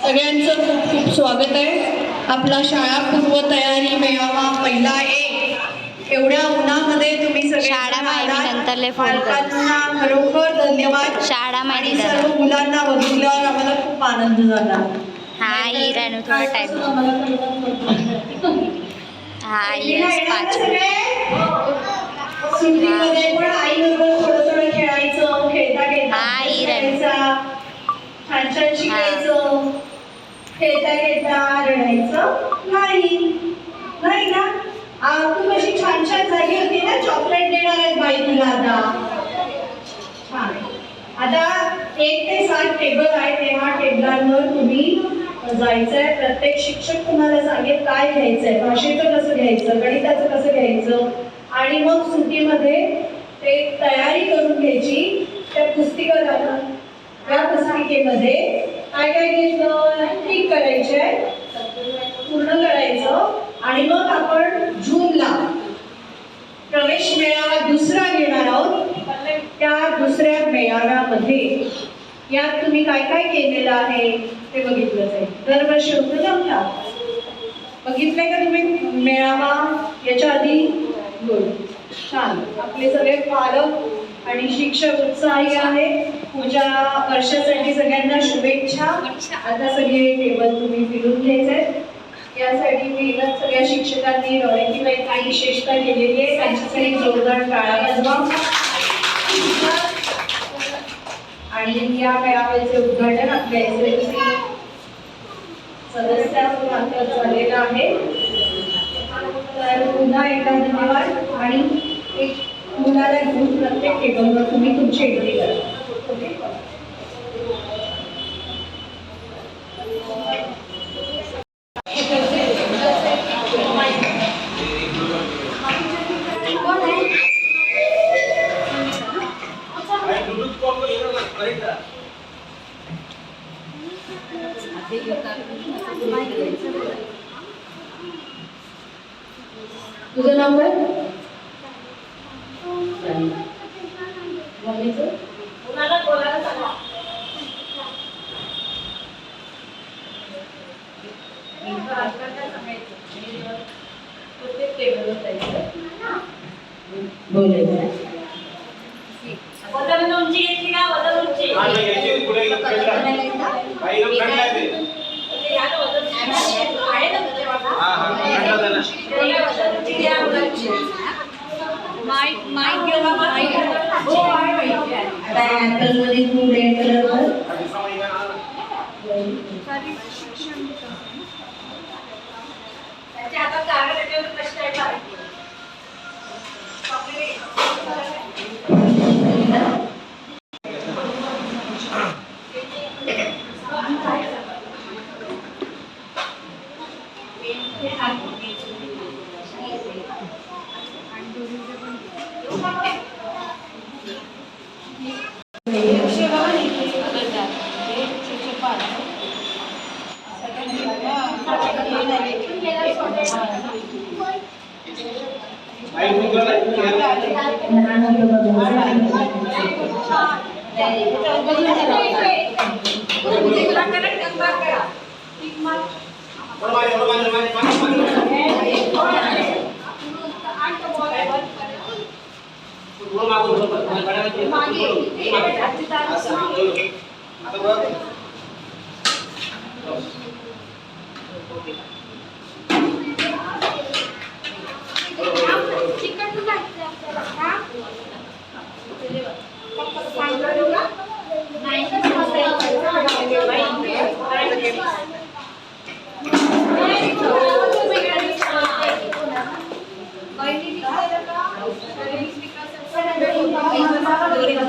सगळ्यांचं खूप खूप स्वागत आहे। आपला शाळा पूर्व तयारी मेळावा पहिला एक एवढ्या उन्हामध्ये तुम्ही सगळे पालकांना खरोखर धन्यवाद। आणि सर्व मुलांना बघितल्यावर आम्हाला खूप आनंद झाला। थोडा टाइम सुट्टीमध्ये पण आईबरोबर थोडं थोडं खेळायचं, खेळता खेळता छान छान शिकायचं, खेळता खेळता रडायचं नाही ना। तू कशी छान छान झाली होती ना, चॉकलेट देणार आहेत बाई तुला आता। छान, आता 1 ते 7 टेबल आहे, तेव्हा टेबलांवर तुम्ही जायचंय। प्रत्येक शिक्षक तुम्हाला सांगेल काय घ्यायचंय, भाषेचं कसं घ्यायचं, गणिताचं कसं घ्यायचं, आणि मग सुट्टीमध्ये ते तयारी करून घ्यायची। त्या पुस्तिका दाखवून त्या पुस्तिकेमध्ये काय काय घेतलं ठीक करायचंय, पूर्ण करायचं। आणि मग आपण जूनला प्रवेश मेळावा दुसरा घेणार आहोत। त्या दुसऱ्या मेळाव्यामध्ये यात तुम्ही काय काय केलेलं आहे ते बघितलं जाईल। दरवर्षी होतं ना आपला, बघितलंय का तुम्ही मेळावा याच्या आधी? गुड, छान। आपले सगळे पालक आणि शिक्षक उत्साही आहे। पुढच्या वर्षासाठी सगळ्यांना शुभेच्छा। आता सगळे टेबल तुम्ही फिरून घ्यायचे, यासाठी मेहनत सगळ्या शिक्षकांनी डोळ्याची काही विशेषता केलेली आहे, त्यांच्यासाठी जोरदार टाळ्या वाजवा। आणि या मेळाव्याचे उद्घाटन आपल्या SLC सदस्यांमार्फत झालेलं आहे। तर पुन्हा एकदा धन्यवाद। आणि एक मुलाला घेऊन प्रत्येक टेबलवर तुम्ही तुमची एंट्री करा। तुझं नाव काय? मम्मीचं? बोलायला सांगा। प्रत्येक टेबलवर जायचं, बोलायचं। वजन उंची घेतली का? वजन उंची ॲपलमध्ये खूप रेड कलर आता कागद त्याच्यावर कशी मागे